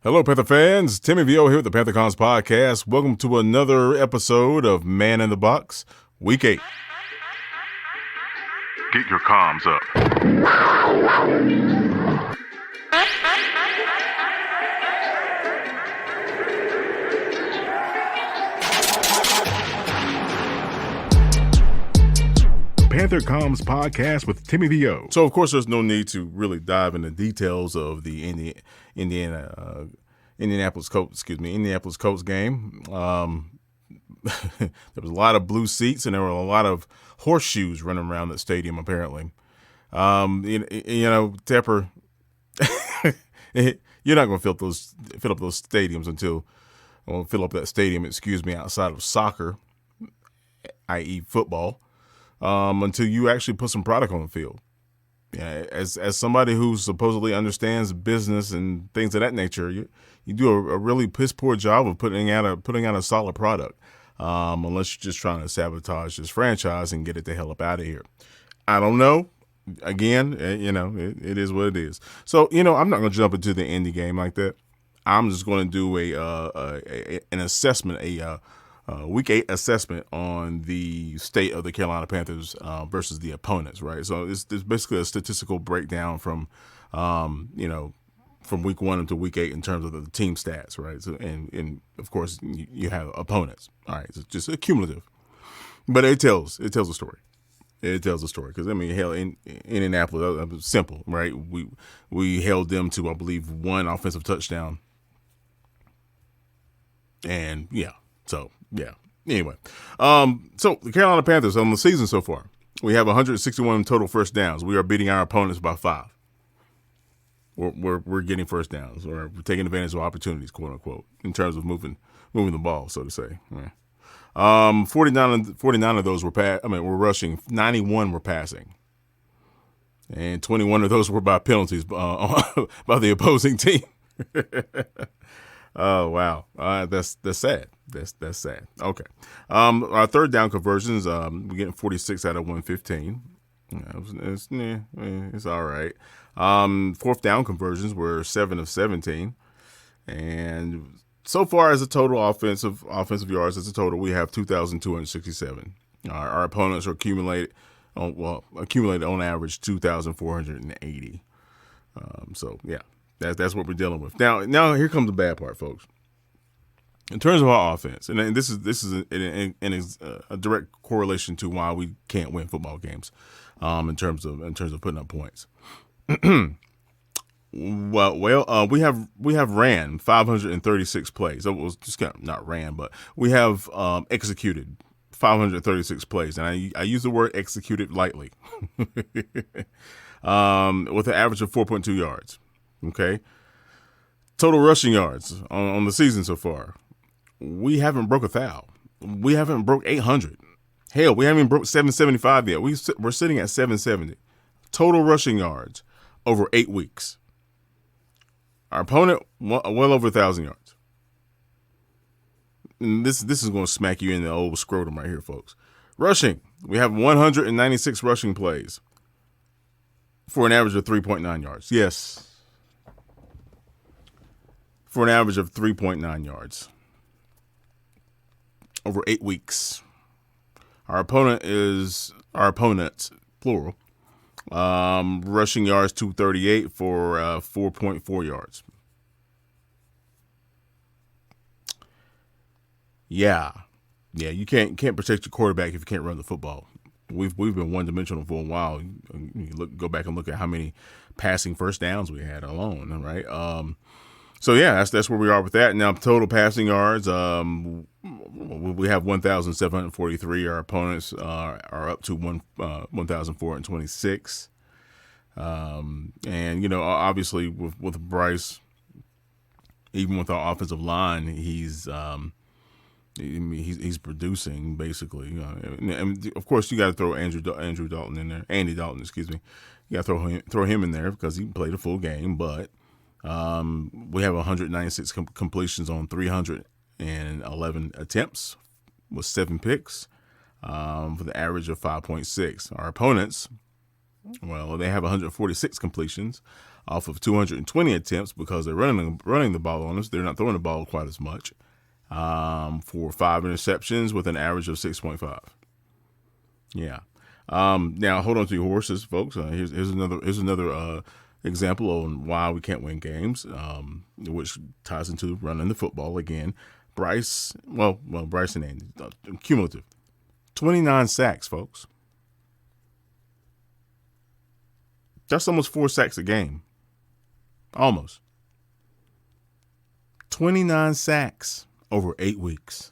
Hello, Panther fans. Timmy VO here with the PantherCons podcast. Welcome to another episode of Man in the Box, Week 8. Get your comms up. Panther Comms podcast with Timmy VO. So, of course, there's no need to really dive into details of the Indianapolis Colts game. There was a lot of blue seats, and there were a lot of horseshoes running around that stadium. Apparently, Tepper, you're not going to fill up those stadiums fill up that stadium. Outside of soccer, i.e., football. Until you actually put some product on the field. Yeah, as somebody who supposedly understands business and things of that nature, you do a really piss poor job of putting out a solid product. Unless you're just trying to sabotage this franchise and get it the hell up out of here. I don't know. Again, it is what it is. So I'm not going to jump into the Indy game like that. I'm just going to do an assessment, Week 8 assessment on the state of the Carolina Panthers versus the opponents, right? So it's basically a statistical breakdown from Week 1 into Week 8 in terms of the team stats, right? So and of course you have opponents, all right? It's just cumulative, but it tells a story. It tells a story because hell, in Indianapolis, it was simple, right? We held them to, I believe, one offensive touchdown, and yeah. So, yeah. Anyway, so the Carolina Panthers on the season so far, we have 161 total first downs. We are beating our opponents by 5. We're getting first downs, or we're taking advantage of opportunities, quote unquote, in terms of moving the ball, so to say. Yeah. 49 of those were were rushing. 91 were passing, and 21 of those were by penalties by the opposing team. Oh wow, that's sad. That's sad. Okay, our third down conversions, we're getting 46 out of 115. It's all right. Fourth down conversions were 7 of 17, and so far as a total offensive yards as a total, we have 2,267. Our opponents are accumulated on average 2,480. So yeah. That's what we're dealing with. Now here comes the bad part, folks. In terms of our offense, and this is a direct correlation to why we can't win football games, in terms of putting up points. We have ran 536 plays. It was just not ran, but we have executed 536 plays, and I use the word executed lightly, with an average of 4.2 yards. Okay. Total rushing yards on the season so far. We haven't broke 1,000. We haven't broke 800. Hell, we haven't even broke 775 yet. We're sitting at 770. Total rushing yards over 8 weeks. Our opponent, well over 1,000 yards. And this is going to smack you in the old scrotum right here, folks. Rushing. We have 196 rushing plays for an average of 3.9 yards. Yes. For an average of 3.9 yards over 8 weeks. Our opponents, plural, rushing yards 238 for 4.4 yards. Yeah, you can't protect your quarterback if you can't run the football. We've been one dimensional for a while. Go back and look at how many passing first downs we had alone, right? So yeah, that's where we are with that. Now, total passing yards, we have 1,743. Our opponents are up to 1,426. And obviously with Bryce, even with our offensive line, he's producing basically. And of course, you got to throw Andrew Dalton in there. Andy Dalton, excuse me. You got to throw him in there because he played a full game, but. We have 196 completions on 311 attempts with 7 picks, for the average of 5.6. Our opponents, well, they have 146 completions off of 220 attempts because they're running the ball on us. They're not throwing the ball quite as much. For 5 interceptions with an average of 6.5. Yeah. Now hold on to your horses, folks. Here's another example on why we can't win games, which ties into running the football again. Bryce and Andy, cumulative, 29 sacks, folks. That's almost 4 sacks a game. Almost. 29 sacks over 8 weeks.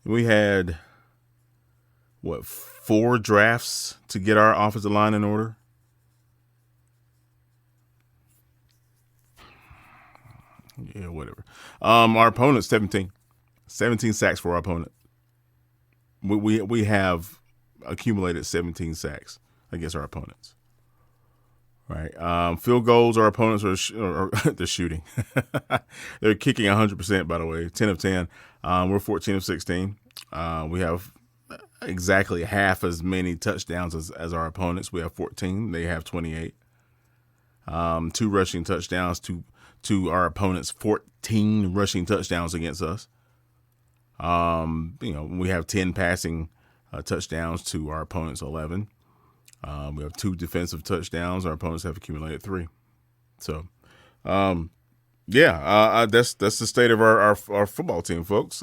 We had, 4 drafts to get our offensive line in order? Yeah, whatever. Our opponent, 17 sacks for our opponent. We have accumulated 17 sacks against our opponents. Right. Field goals, our opponents they're shooting. They're kicking 100%, by the way, 10 of 10. We're 14 of 16. We have exactly half as many touchdowns as our opponents. We have 14. They have 28. 2 rushing touchdowns to our opponents, 14 rushing touchdowns against us. We have 10 passing touchdowns to our opponents, 11. We have 2 defensive touchdowns. Our opponents have accumulated 3. So, that's the state of our football team, folks.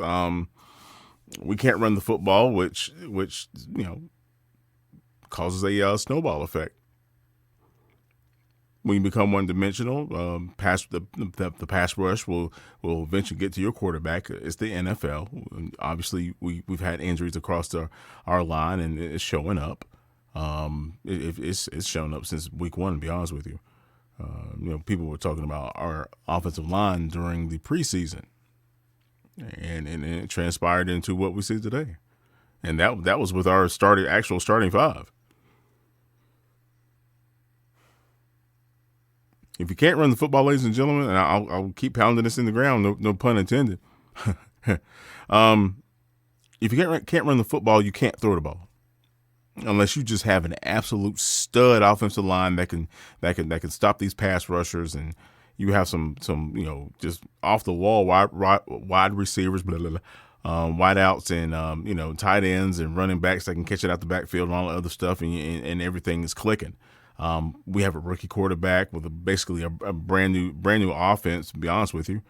We can't run the football, which causes a snowball effect. When you become one-dimensional, the pass rush will eventually get to your quarterback. It's the NFL. Obviously, we've had injuries across our line, and it's showing up. It's shown up since week 1, to be honest with you. People were talking about our offensive line during the preseason, and it transpired into what we see today. And that was with our actual starting 5. If you can't run the football, ladies and gentlemen, and I'll keep pounding this in the ground, no pun intended. If you can't run the football, you can't throw the ball. Unless you just have an absolute stud offensive line that can stop these pass rushers, and you have some just off the wall wide receivers, wide outs, and tight ends and running backs that can catch it out the backfield and all the other stuff, and everything is clicking. We have a rookie quarterback with basically a brand new offense, to be honest with you,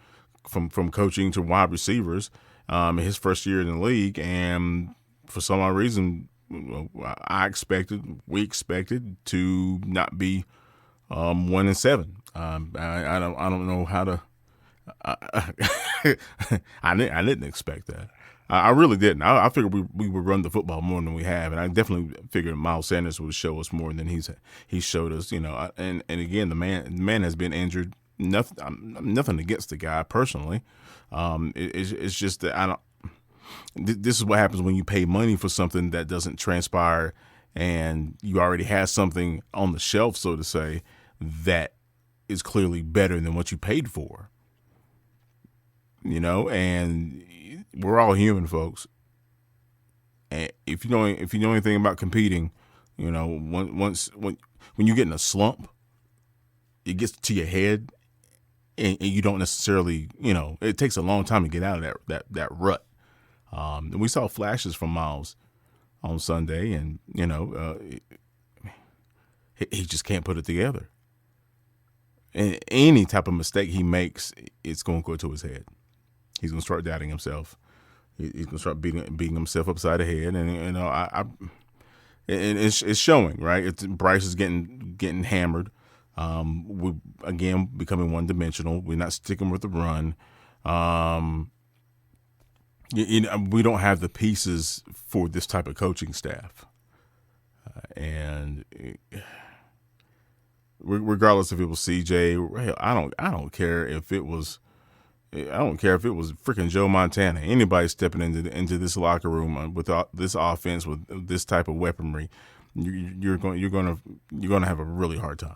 from coaching to wide receivers, in his first year in the league, and for some odd reason, we expected to not be 1-7. I don't know how to. I didn't expect that. I really didn't. I figured we would run the football more than we have, and I definitely figured Miles Sanders would show us more than he showed us. And again, the man has been injured. Nothing against the guy personally. It's just that I don't. This is what happens when you pay money for something that doesn't transpire, and you already have something on the shelf, so to say, that is clearly better than what you paid for. And we're all human, folks. And if you know anything about competing, when you get in a slump, it gets to your head, and you don't necessarily, it takes a long time to get out of that rut. And we saw flashes from Miles on Sunday, and he just can't put it together. And any type of mistake he makes, it's going to go to his head. He's going to start doubting himself. He's going to start beating himself upside the head, and it's showing, right? Bryce is getting hammered. We're again becoming one-dimensional. We're not sticking with the run. We don't have the pieces for this type of coaching staff, and regardless if it was CJ, I don't care if it was freaking Joe Montana. Anybody stepping into this locker room with this offense with this type of weaponry, you're going to have a really hard time.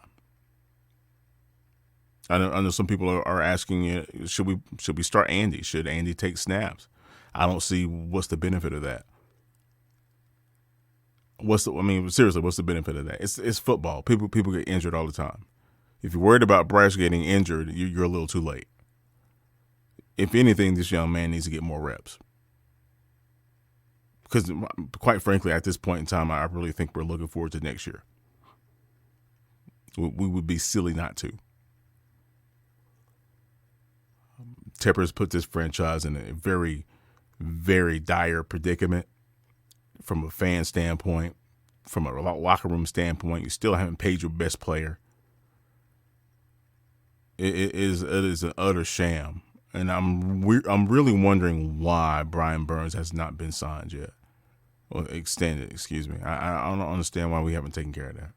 I know some people are asking, should we start Andy? Should Andy take snaps? I don't see what's the benefit of that. Seriously, what's the benefit of that? It's football. People get injured all the time. If you're worried about Bryce getting injured, you're a little too late. If anything, this young man needs to get more reps. Because, quite frankly, at this point in time, I really think we're looking forward to next year. We would be silly not to. Tepper's put this franchise in a very, very dire predicament from a fan standpoint, from a locker room standpoint. You still haven't paid your best player. It is an utter sham. And I'm really wondering why Brian Burns has not been signed yet. Or extended, excuse me. I don't understand why we haven't taken care of that.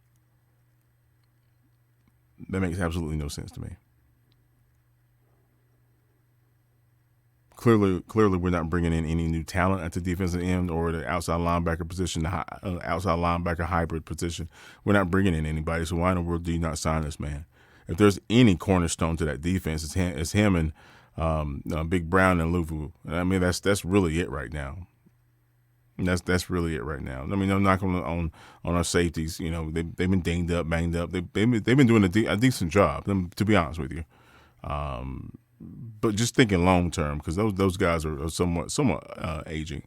That makes absolutely no sense to me. Clearly, we're not bringing in any new talent at the defensive end or the outside linebacker position, the outside linebacker hybrid position. We're not bringing in anybody, so why in the world do you not sign this man? If there's any cornerstone to that defense, it's him and Big Brown and Luvu. I mean, that's really it right now. That's really it right now. I mean, I'm not going on our safeties. You know, they've been dinged up, banged up. They've been doing a decent job, to be honest with you. But just thinking long term, because those guys are somewhat aging.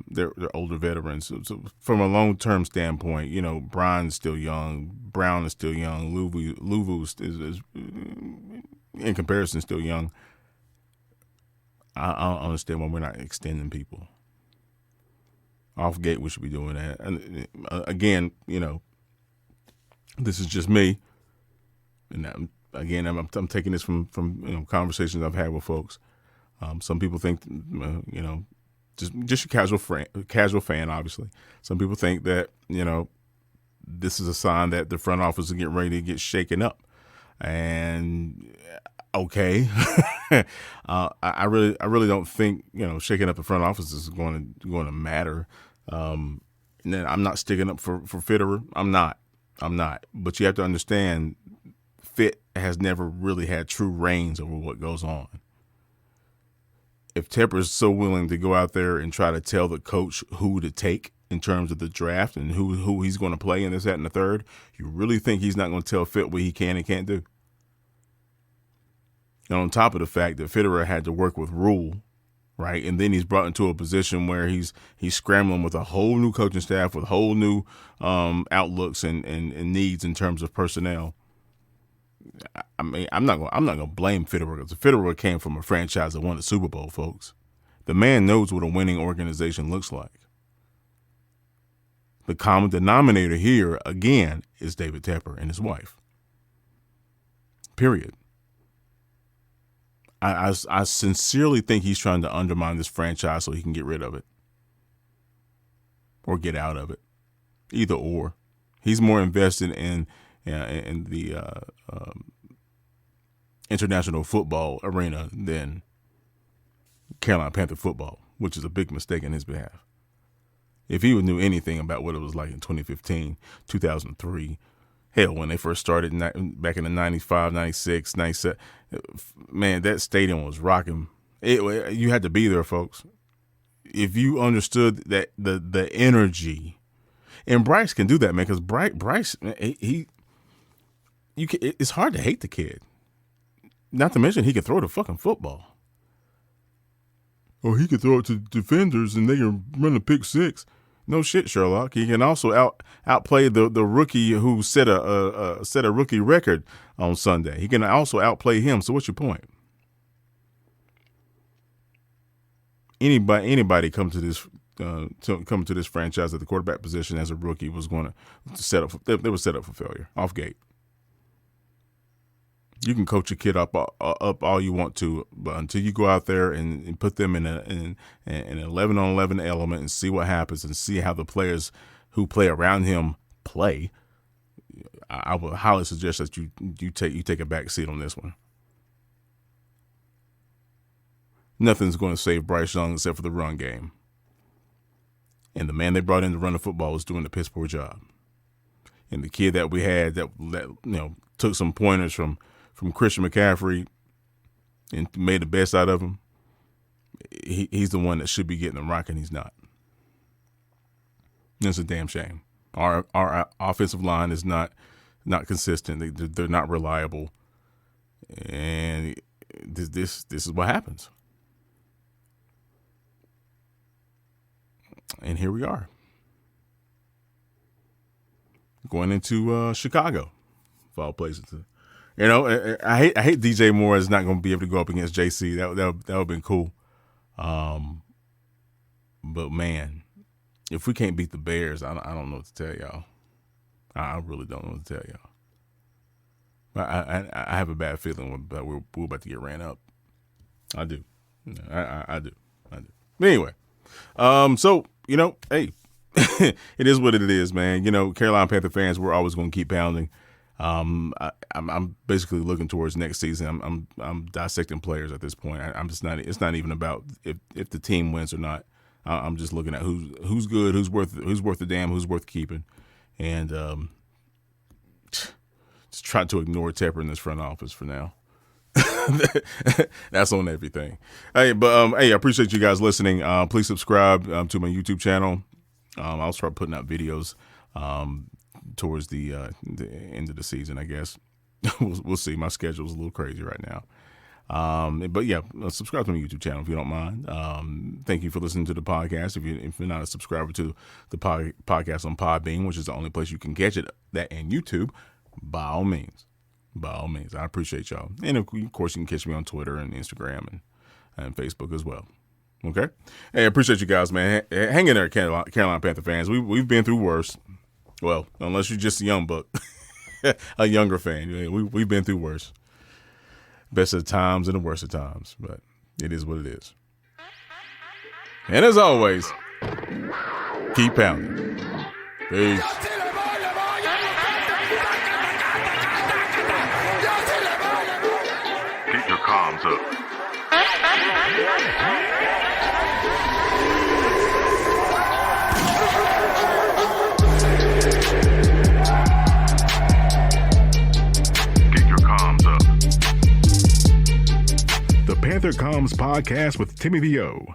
They're older veterans. So from a long term standpoint, you know, Brian's still young, Brown is still young, Luvu is in comparison still young. I don't understand why we're not extending people. Off gate, we should be doing that. And again, you know, this is just me, and I'm taking this from conversations I've had with folks. Some people think, you know, just a casual fan, obviously. Some people think that, you know, this is a sign that the front office is getting ready to get shaken up, and okay. I really don't think, you know, shaking up the front office is going to matter. And then I'm not sticking up for Fitterer. I'm not. But you have to understand, Fitt has never really had true reins over what goes on. If Tepper is so willing to go out there and try to tell the coach who to take in terms of the draft and who he's going to play in this, that, and the third, you really think he's not going to tell Fitt what he can and can't do? And on top of the fact that Fitterer had to work with Rule, right, and then he's brought into a position where he's scrambling with a whole new coaching staff with whole new outlooks and needs in terms of personnel. I mean, I'm not gonna blame Fitterer, because Fitterer came from a franchise that won the Super Bowl, folks. The man knows what a winning organization looks like. The common denominator here, again, is David Tepper and his wife. Period. I sincerely think he's trying to undermine this franchise so he can get rid of it or get out of it. Either or. He's more invested in the international football arena than Carolina Panther football, which is a big mistake in his behalf. If he knew anything about what it was like in 2015, 2003, hell, when they first started back in the 95, 96, 97, man, that stadium was rocking. You had to be there, folks. If you understood that the energy, and Bryce can do that, man, because Bryce, it's hard to hate the kid. Not to mention he can throw the fucking football. Or he could throw it to defenders and they can run a pick six. No shit, Sherlock. He can also outplay the rookie who set a rookie record on Sunday. He can also outplay him. So what's your point? Anybody come to this franchise at the quarterback position as a rookie was going to set up. They were set up for failure off gate. You can coach a kid up all you want to, but until you go out there and put them in an 11-on-11 element and see what happens and see how the players who play around him play, I would highly suggest that you take a back seat on this one. Nothing's going to save Bryce Young except for the run game, and the man they brought in to run the football was doing the piss poor job. And the kid that we had that took some pointers from Christian McCaffrey and made the best out of him, he's the one that should be getting the rock, and he's not. It's a damn shame. Our offensive line is not consistent. They're not reliable, and this is what happens. And here we are, going into Chicago, of all places. You know, I hate DJ Moore is not going to be able to go up against JC. That would have been cool. But man, if we can't beat the Bears, I don't know what to tell y'all. I really don't know what to tell y'all. I have a bad feeling that we're about to get ran up. I do. I do. But anyway, so, you know, hey, it is what it is, man. You know, Carolina Panther fans, we're always going to keep pounding. I'm basically looking towards next season. I'm dissecting players at this point. I'm just not. It's not even about if the team wins or not. I'm just looking at who's good, who's worth the damn, who's worth keeping, and just try to ignore Tepper in this front office for now. That's on everything. Hey, but hey, I appreciate you guys listening. Please subscribe to my YouTube channel. I'll start putting out videos towards the end of the season, I guess. We'll see. My schedule's a little crazy right now. But yeah, subscribe to my YouTube channel if you don't mind. Thank you for listening to the podcast. If you're not a subscriber to the podcast on Podbean, which is the only place you can catch it, that and YouTube, by all means, I appreciate y'all. And of course, you can catch me on Twitter and Instagram and Facebook as well. Okay. Hey, I appreciate you guys, man. Hang in there, Carolina Panther fans. We've been through worse. Well, unless you're just a young buck, a younger fan, we've been through worse. Best of times and the worst of times, but it is what it is. And as always, keep pounding. Peace. Keep your comms up. The Panther Comms Podcast with Timmy VO.